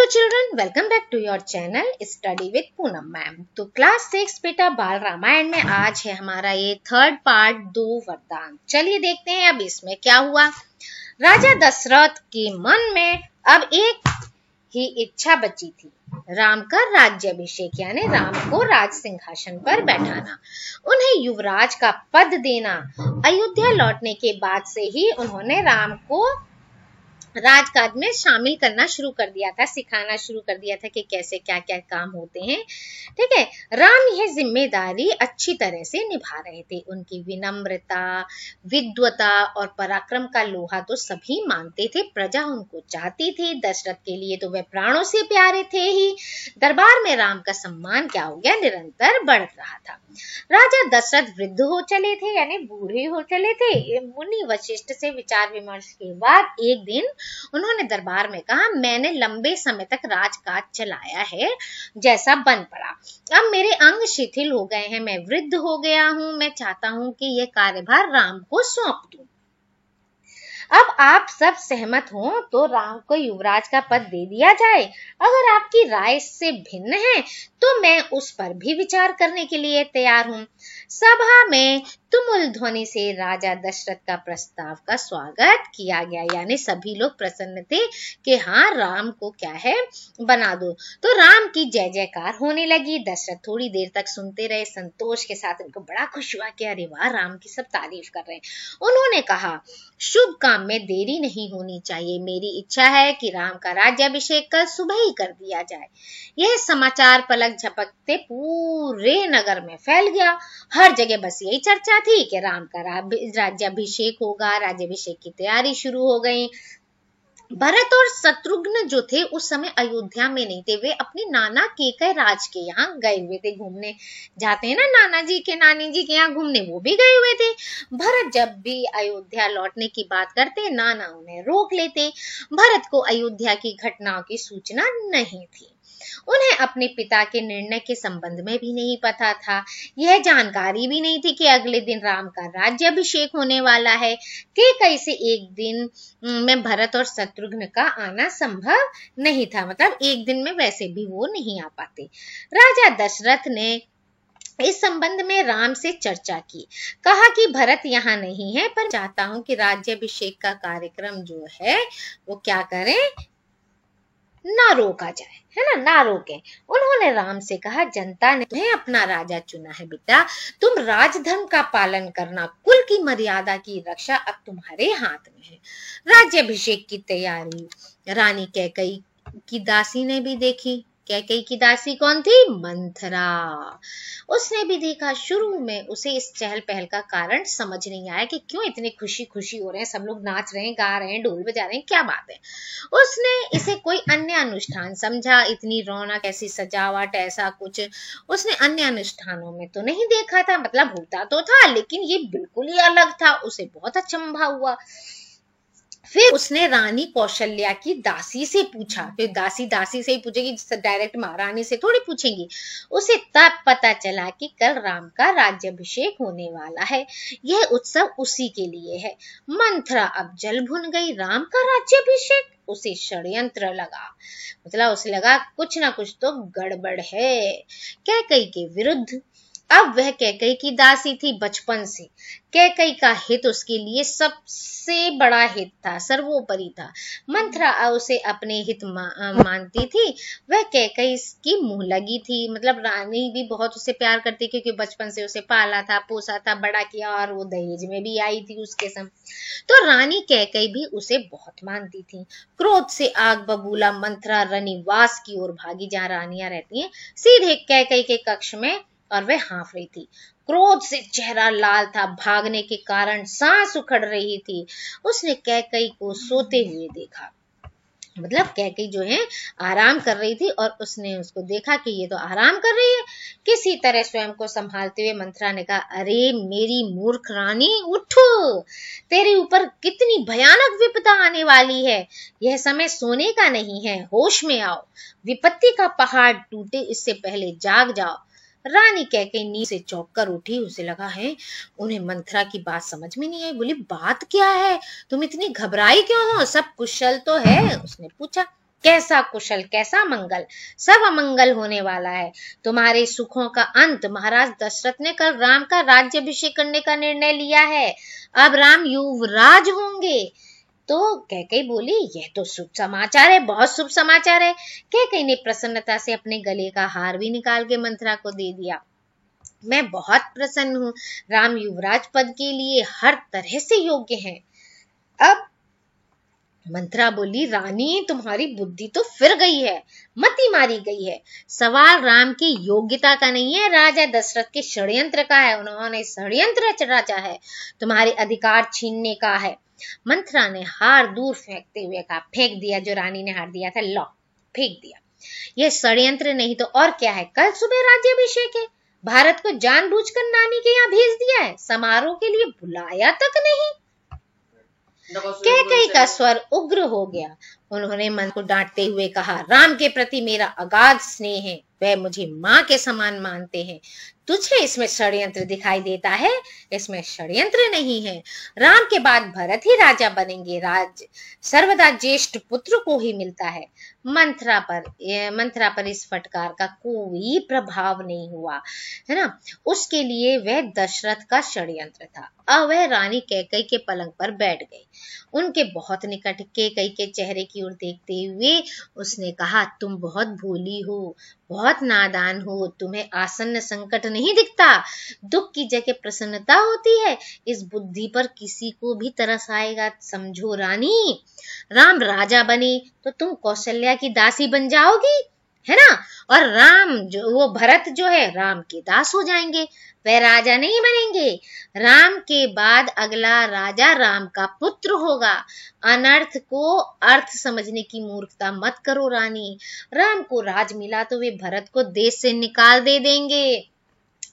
Children, welcome back to your channel study with Poonam ma'am. तो class 6 बेटा बाल रामायण में आज है हमारा ये थर्ड पार्ट 2 वरदान। चलिए देखते हैं अब इसमें क्या हुआ। राजा दशरथ के मन में अब एक ही इच्छा बची थी, राम का राज्याभिषेक, यानी राम को राज सिंहासन पर बैठाना, उन्हें युवराज का पद देना। अयोध्या लौटने के बाद से ही उन्होंने राम को राजकाज में शामिल करना शुरू कर दिया था, सिखाना शुरू कर दिया था कि कैसे क्या क्या काम होते हैं। ठीक है, राम यह जिम्मेदारी अच्छी तरह से निभा रहे थे। उनकी विनम्रता, विद्वता और पराक्रम का लोहा तो सभी मानते थे। प्रजा उनको चाहती थी। दशरथ के लिए तो वे प्राणों से प्यारे थे ही। दरबार में राम का सम्मान क्या हो गया, निरंतर बढ़ रहा था। राजा दशरथ वृद्ध हो चले थे, यानी बूढ़े हो चले थे। मुनि वशिष्ठ से विचार विमर्श के बाद एक दिन उन्होंने दरबार में कहा, मैंने लंबे समय तक राजकाज चलाया है, जैसा बन पड़ा। अब मेरे अंग शिथिल हो गए हैं, मैं वृद्ध हो गया हूं। मैं चाहता हूं कि यह कार्यभार राम को सौंप दूं। अब आप सब सहमत हो तो राम को युवराज का पद दे दिया जाए। अगर आपकी राय इससे भिन्न है तो मैं उस पर भी विचार करने के लिए तैयार हूं। सभा में तुमुल ध्वनि से राजा दशरथ का प्रस्ताव का स्वागत किया गया, यानी सभी लोग प्रसन्न थे कि हाँ, राम को क्या है, बना दो। तो राम की जय जयकार होने लगी। दशरथ थोड़ी देर तक सुनते रहे, संतोष के साथ। उनको बड़ा खुश हुआ कि अरे वाह, राम की सब तारीफ कर रहे हैं। उन्होंने कहा, शुभ काम में देरी नहीं होनी चाहिए। मेरी इच्छा है कि राम का राज्याभिषेक कल सुबह ही कर दिया जाए। यह समाचार पलक झपकते पूरे नगर में फैल गया। हर जगह बस यही चर्चा थी कि राम का राज्याभिषेक होगा। राज्याभिषेक की तैयारी शुरू हो गई। भरत और शत्रुघ्न जो थे उस समय अयोध्या में नहीं थे, वे अपने नाना केकय राज के यहाँ गए हुए थे घूमने। जाते हैं ना नाना जी के, नानी जी के यहाँ घूमने, वो भी गए हुए थे। भरत जब भी अयोध्या लौटने की बात करते, नाना उन्हें रोक लेते। भरत को अयोध्या की घटनाओं की सूचना नहीं थी। उन्हें अपने पिता के निर्णय के संबंध में भी नहीं पता था। यह जानकारी भी नहीं थी कि अगले दिन राम का राज्याभिषेक होने वाला है। केकई से एक दिन में भरत और शत्रुघ्न का आना संभव नहीं था, मतलब एक दिन में वैसे भी वो नहीं आ पाते। राजा दशरथ ने इस संबंध में राम से चर्चा की। कहा कि भरत यहाँ नहीं है, पर चाहता हूं कि राज्याभिषेक का कार्यक्रम जो है वो क्या करें, ना रोका जाए, है ना रोके। उन्होंने राम से कहा, जनता ने तुम्हें अपना राजा चुना है बेटा, तुम राजधर्म का पालन करना, कुल की मर्यादा की रक्षा अब तुम्हारे हाथ में है। राज्याभिषेक की तैयारी रानी कैकई की दासी ने भी देखी। कैकई की दासी कौन थी? मंथरा। उसने भी देखा। शुरू में उसे इस चहल पहल का कारण समझ नहीं आया कि क्यों इतनी खुशी खुशी हो रहे हैं, सब लोग नाच रहे हैं, गा रहे हैं, ढोल बजा रहे हैं, क्या बात है। उसने इसे कोई अन्य अनुष्ठान समझा। इतनी रौनक, ऐसी सजावट, ऐसा कुछ उसने अन्य अनुष्ठानों में तो नहीं देखा था। मतलब होता तो था, लेकिन ये बिल्कुल ही अलग था। उसे बहुत अचंभा हुआ। फिर उसने रानी कौशल्या की दासी से पूछा। फिर दासी से ही पूछेगी, डायरेक्ट महारानी से थोड़ी पूछेंगी। उसे तब पता चला कि कल राम का राज्याभिषेक होने वाला है। यह उत्सव उसी के लिए है। मंथरा अब जल भुन गई। राम का राज्याभिषेक, उसे षड्यंत्र लगा। मतलब उसे लगा कुछ ना कुछ तो गड़बड़ है। कैकई के विरुद्ध। अब वह कैकई की दासी थी बचपन से। कैकई का हित उसके लिए सबसे बड़ा हित था, सर्वोपरि था। मंथरा उसे अपने हित मानती थी। वह कैकई की मुंह लगी थी। मतलब रानी भी बहुत उसे प्यार करती, क्योंकि बचपन से उसे पाला था, पोसा था, बड़ा किया, और वो दहेज में भी आई थी उसके संग। तो रानी कैकई भी उसे बहुत मानती थी। क्रोध से आग बबूला मंथरा रनिवास की ओर भागी, जहाँ रानियां रहती हैं, सीधे कैकई के कक्ष में, और वह हाँफ रही थी। क्रोध से चेहरा लाल था, भागने के कारण सांस उखड़ रही थी। उसने कैकई को सोते हुए देखा। मतलब कैकई जो है आराम कर रही थी, और उसने उसको देखा कि ये तो आराम कर रही है। किसी तरह स्वयं को संभालते हुए मंथरा ने कहा, अरे मेरी मूर्ख रानी, उठ, तेरे ऊपर कितनी भयानक विपदा आने वाली है। यह समय सोने का नहीं है, होश में आओ। विपत्ति का पहाड़ टूटे इससे पहले जाग जाओ। रानी कैकई नींद से चौंक कर उठी। उसे लगा है, उन्हें मंथरा की बात समझ में नहीं आई। बोली, बात क्या है, तुम इतनी घबराई क्यों हो, सब कुशल तो है? उसने पूछा। कैसा कुशल, कैसा मंगल, सब अमंगल होने वाला है। तुम्हारे सुखों का अंत। महाराज दशरथ ने कल राम का राज्याभिषेक करने का निर्णय लिया है। अब राम युवराज होंगे। तो कैकेयी बोली, यह तो शुभ समाचार है, बहुत शुभ समाचार है। कैकेयी ने प्रसन्नता से अपने गले का हार भी निकाल के मंथरा को दे दिया। मैं बहुत प्रसन्न हूँ। राम युवराज पद के लिए हर तरह से योग्य हैं। अब मंथरा बोली, रानी तुम्हारी बुद्धि तो फिर गई है, मति मारी गई है। सवाल राम की योग्यता का नहीं है, राजा दशरथ के षड्यंत्र का है। उन्होंने षड्यंत्र रचा है, तुम्हारे अधिकार छीनने का है। मंथरा ने हार दूर फेंकते हुए कहा, फेंक दिया, जो रानी ने हार दिया था, लो फेंक दिया। ये षड्यंत्र नहीं तो और क्या है। कल सुबह राज्याभिषेक है, भारत को जानबूझकर नानी के यहाँ भेज दिया है, समारोह के लिए बुलाया तक नहीं। कैकेयी का स्वर उग्र हो गया। उन्होंने मन को डांटते हुए कहा, राम के प्रति मेरा अगाध स्नेह है, वह मुझे माँ के समान मानते हैं। तुझे इसमें षड्यंत्र दिखाई देता है, इसमें षड्यंत्र नहीं है। राम के बाद भरत ही राजा बनेंगे, राज सर्वदा ज्येष्ठ पुत्र को ही मिलता है। मंथरा पर इस फटकार का कोई प्रभाव नहीं हुआ, है ना। उसके लिए वह दशरथ का षड्यंत्र था। अब वह रानी कैकेयी के पलंग पर बैठ गई। उनके बहुत निकट कैकेयी के चेहरे की ओर देखते हुए उसने कहा, तुम बहुत भोली हो, बहुत नादान हो, तुम्हें आसन्न संकट नहीं दिखता, दुख की जगह प्रसन्नता होती है। इस बुद्धि पर किसी को भी तरस आएगा। समझो रानी, राम राजा बने तो तुम कौशल्या की दासी बन जाओगी, है ना। और वो भरत जो है राम के दास हो जाएंगे, वह राजा नहीं बनेंगे। राम के बाद अगला राजा राम का पुत्र होगा। अनर्थ को अर्थ समझने की मूर्खता मत करो रानी। राम को राज मिला तो वे भरत को देश से निकाल देंगे,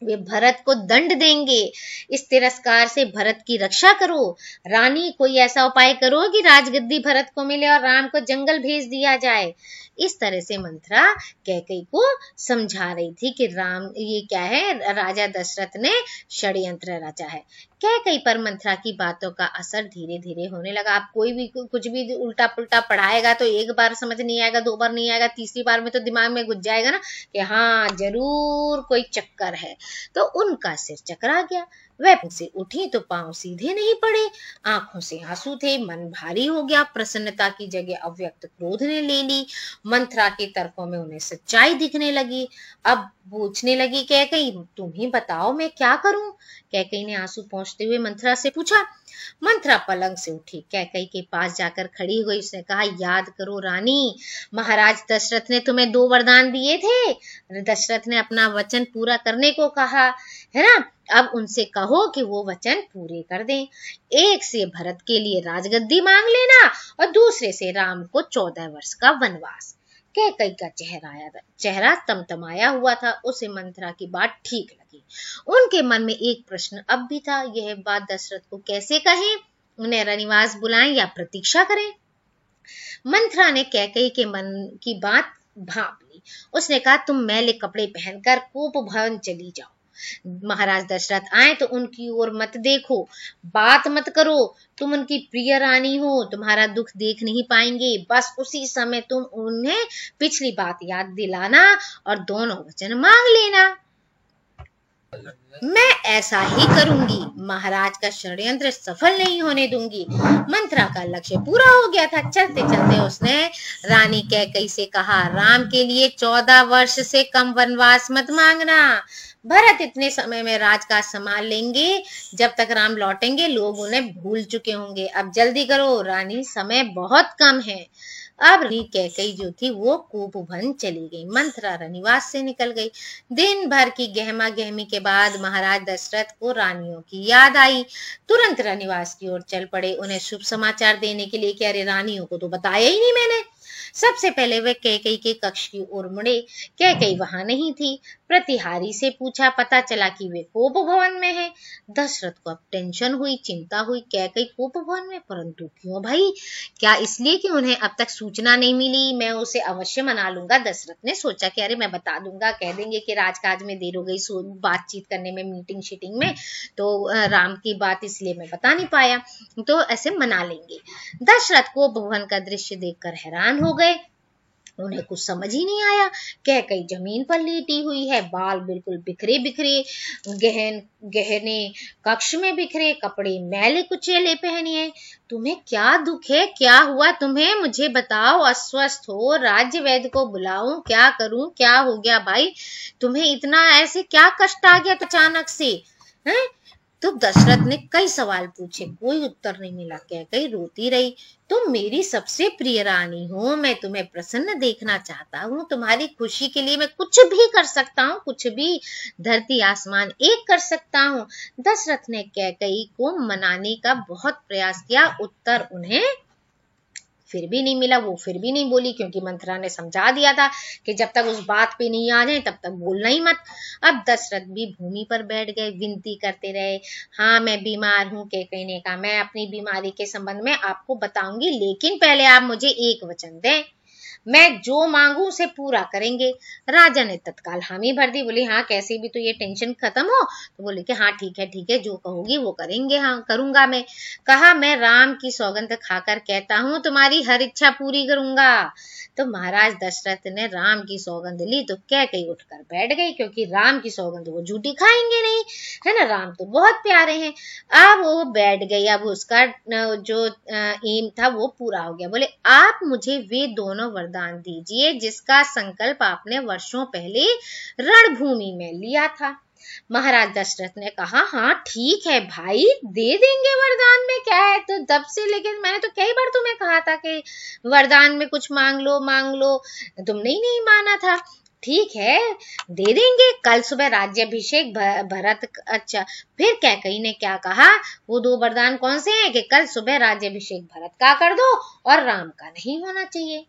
वे भरत को दंड देंगे। इस तिरस्कार से भरत की रक्षा करो। रानी, कोई ऐसा उपाय करो कि राजगद्दी भरत को मिले और राम को जंगल भेज दिया जाए। इस तरह से मंथरा कैकेयी को समझा रही थी कि राम ये क्या है, राजा दशरथ ने षड्यंत्र रचा है। कैकेयी पर मंथरा की बातों का असर धीरे धीरे होने लगा। आप कोई भी कुछ भी उल्टा पुल्टा पढ़ाएगा तो एक बार समझ नहीं आएगा, दो बार नहीं आएगा, तीसरी बार में तो दिमाग में घुस जाएगा ना कि हाँ जरूर कोई चक्कर है। तो उनका सिर चकरा गया। वह से उठी तो पांव सीधे नहीं पड़े, आंखों से आंसू थे, मन भारी हो गया। प्रसन्नता की जगह अव्यक्त क्रोध ने ले ली। मंथरा के तर्कों में उन्हें सच्चाई दिखने लगी। अब पूछने लगी, कैकेयी तुम ही बताओ मैं क्या करूं। कैकेयी ने आंसू पोंछते हुए मंथरा से पूछा। मंथरा पलंग से उठी, कैकेयी के पास जाकर खड़ी हुई। उसने कहा, याद करो रानी, महाराज दशरथ ने तुम्हें 2 वरदान दिए थे। दशरथ ने अपना वचन पूरा करने को कहा है ना। अब उनसे कहो कि वो वचन पूरे कर दें। एक से भरत के लिए राजगद्दी मांग लेना और दूसरे से राम को 14 वर्ष का वनवास। कैकेयी का चेहरा तमतमाया हुआ था। उसे मंथरा की बात ठीक लगी। उनके मन में एक प्रश्न अब भी था, यह बात दशरथ को कैसे कहें, उन्हें रनिवास बुलाएं या प्रतीक्षा करें। मंथरा ने कैकेयी के मन की बात भाप ली। उसने कहा, तुम मैले कपड़े पहनकर कूप भवन चली जाओ। महाराज दशरथ आए तो उनकी ओर मत देखो, बात मत करो। तुम उनकी प्रिय रानी हो, तुम्हारा दुख देख नहीं पाएंगे। बस उसी समय तुम उन्हें पिछली बात याद दिलाना और दोनों वचन मांग लेना। मैं ऐसा ही करूंगी, महाराज का षड्यंत्र सफल नहीं होने दूंगी। मंथरा का लक्ष्य पूरा हो गया था। चलते चलते उसने रानी कैकेयी से कहा, राम के लिए 14 वर्ष से कम वनवास मत मांगना। भरत इतने समय में राजकाज संभाल लेंगे, जब तक राम लौटेंगे लोग उन्हें भूल चुके होंगे। अब जल्दी करो रानी, समय बहुत कम है। अब कैकेयी जो थी वो कूपवन चली गई। मंथरा रनिवास से निकल गई। दिन भर की गहमा गहमी के बाद महाराज दशरथ को रानियों की याद आई। तुरंत रनिवास की ओर चल पड़े, उन्हें शुभ समाचार देने के लिए कि अरे रानियों को तो बताया ही नहीं मैंने। सबसे पहले वे कैकेयी के कक्ष की ओर मुड़े। कैकेयी वहां नहीं थी। प्रतिहारी से पूछा, पता चला कि वे कोप भवन में है। दशरथ को अब टेंशन हुई, चिंता हुई। कैकेयी कोप भवन में, परंतु क्यों भाई? क्या इसलिए कि उन्हें अब तक सूचना नहीं मिली? मैं उसे अवश्य मना लूंगा। दशरथ ने सोचा कि अरे मैं बता दूंगा, कह देंगे कि राजकाज में देर हो गई, बातचीत करने में, मीटिंग शीटिंग में, तो राम की बात इसलिए मैं बता नहीं पाया, तो ऐसे मना लेंगे। दशरथ कोप भवन का दृश्य देखकर हैरान हो गए। उन्हें कुछ समझ ही नहीं आया। कैकई जमीन पर लेटी हुई है, बाल बिल्कुल बिखरे बिखरे, गहने कक्ष में बिखरे, कपड़े मैले कुचेले पहने हैं। तुम्हें क्या दुख है, क्या हुआ तुम्हें, मुझे बताओ। अस्वस्थ हो, राज्य वैद्य को बुलाऊं, क्या करूं, क्या हो गया भाई, तुम्हें इतना ऐसे क्या कष्ट आ गया अचानक से, हैं? तो दशरथ ने कई सवाल पूछे, कोई उत्तर नहीं मिला। कैकई रोती रही। तुम मेरी सबसे प्रिय रानी हो, मैं तुम्हें प्रसन्न देखना चाहता हूँ, तुम्हारी खुशी के लिए मैं कुछ भी कर सकता हूँ, कुछ भी, धरती आसमान एक कर सकता हूँ। दशरथ ने कैकई को मनाने का बहुत प्रयास किया, उत्तर उन्हें फिर भी नहीं मिला। वो फिर भी नहीं बोली, क्योंकि मंथरा ने समझा दिया था कि जब तक उस बात पे नहीं आ जाए तब तक बोलना ही मत। अब दशरथ भी भूमि पर बैठ गए, विनती करते रहे। हाँ, मैं बीमार हूँ, कैकई ने कहा। मैं अपनी बीमारी के संबंध में आपको बताऊंगी, लेकिन पहले आप मुझे एक वचन दें, मैं जो मांगू उसे पूरा करेंगे। राजा ने तत्काल हामी भर दी। बोले हाँ, कैसे भी तो ये टेंशन खत्म हो। तो बोले कि हाँ ठीक है, जो कहोगी वो करेंगे, हाँ करूंगा मैं। कहा, मैं राम की सौगंध खाकर कहता हूँ तुम्हारी हर इच्छा पूरी करूंगा। तो महाराज दशरथ ने राम की सौगंध ली तो कैकई उठकर बैठ गई, क्योंकि राम की सौगंध वो झूठी खाएंगे नहीं, है ना, राम तो बहुत प्यारे हैं। अब वो बैठ गई, अब उसका जो एम था वो पूरा हो गया। बोले आप मुझे वे दोनों वरदान दीजिए जिसका संकल्प आपने वर्षों पहले रणभूमि में लिया था। महाराज दशरथ ने कहा, हाँ ठीक है भाई, दे देंगे, वरदान में क्या है। तो तब से, लेकिन मैंने तो कई बार तुम्हें कहा था कि वरदान में कुछ मांग लो, तुमने ही नहीं माना था। ठीक है, दे देंगे, कल सुबह राज्याभिषेक भरत। अच्छा, फिर कैकई ने क्या कहा, वो दो वरदान कौन से हैं कि कल सुबह राज्याभिषेक भरत का कर दो और राम का नहीं होना चाहिए।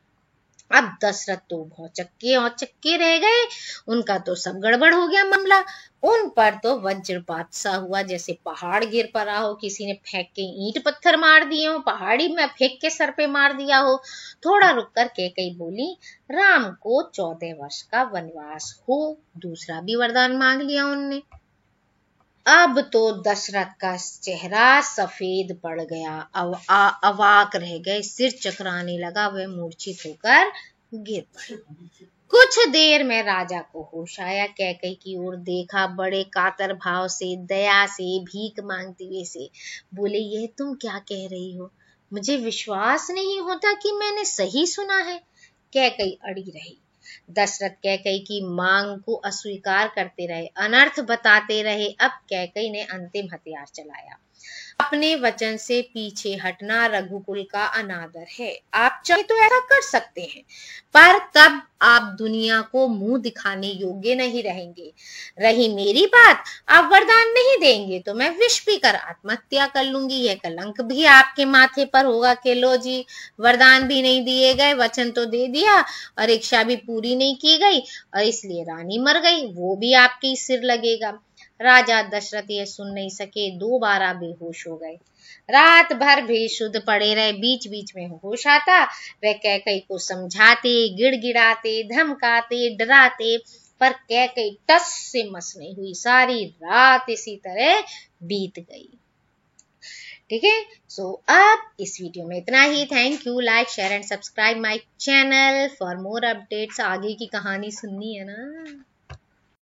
अब दशरथ तो बहुत चक्के और चक्के रह गए, उनका तो सब गड़बड़ हो गया मामला। उन पर तो वज्रपात सा हुआ, जैसे पहाड़ गिर पड़ा हो, किसी ने फेंक के ईंट पत्थर मार दिए हो, पहाड़ी में फेंक के सर पे मार दिया हो। थोड़ा रुक कर कैकई बोली, राम को 14 वर्ष का वनवास हो, दूसरा भी वरदान मांग लिया उनने। अब तो दशरथ का चेहरा सफेद पड़ गया, अवाक रह गए, सिर चकराने लगा, वह मूर्छित होकर गिर पड़े। कुछ देर में राजा को होश आया, कैकई की ओर देखा, बड़े कातर भाव से, दया से, भीख मांगते हुए से बोले, यह तुम क्या कह रही हो, मुझे विश्वास नहीं होता कि मैंने सही सुना है। कैकई अड़ी रही। दशरथ कैकई की मांग को अस्वीकार करते रहे, अनर्थ बताते रहे। अब कैकई ने अंतिम हथियार चलाया, अपने वचन से पीछे हटना रघुकुल का अनादर है। आप चाहे तो ऐसा कर सकते हैं, पर तब आप दुनिया को मुंह दिखाने योग्य नहीं रहेंगे। रही मेरी बात, आप वरदान नहीं देंगे तो मैं विष पीकर आत्महत्या कर लूंगी। यह कलंक भी आपके माथे पर होगा कि लो जी, वरदान भी नहीं दिए गए, वचन तो दे दिया और इच्छा भी पूरी नहीं की गई, और इसलिए रानी मर गई, वो भी आपके सिर लगेगा। राजा दशरथ ये सुन नहीं सके, दोबारा बेहोश हो गए। रात भर बेसुध पड़े रहे, बीच बीच में होश आता, वे कैकई को समझाते, गिड़गिड़ाते, धमकाते, डराते, पर कैकई टस से मस नहीं हुई। सारी रात इसी तरह बीत गई। ठीक है, सो अब इस वीडियो में इतना ही। Thank you, like share and subscribe my channel for more updates. आगे की कहानी सुननी है ना।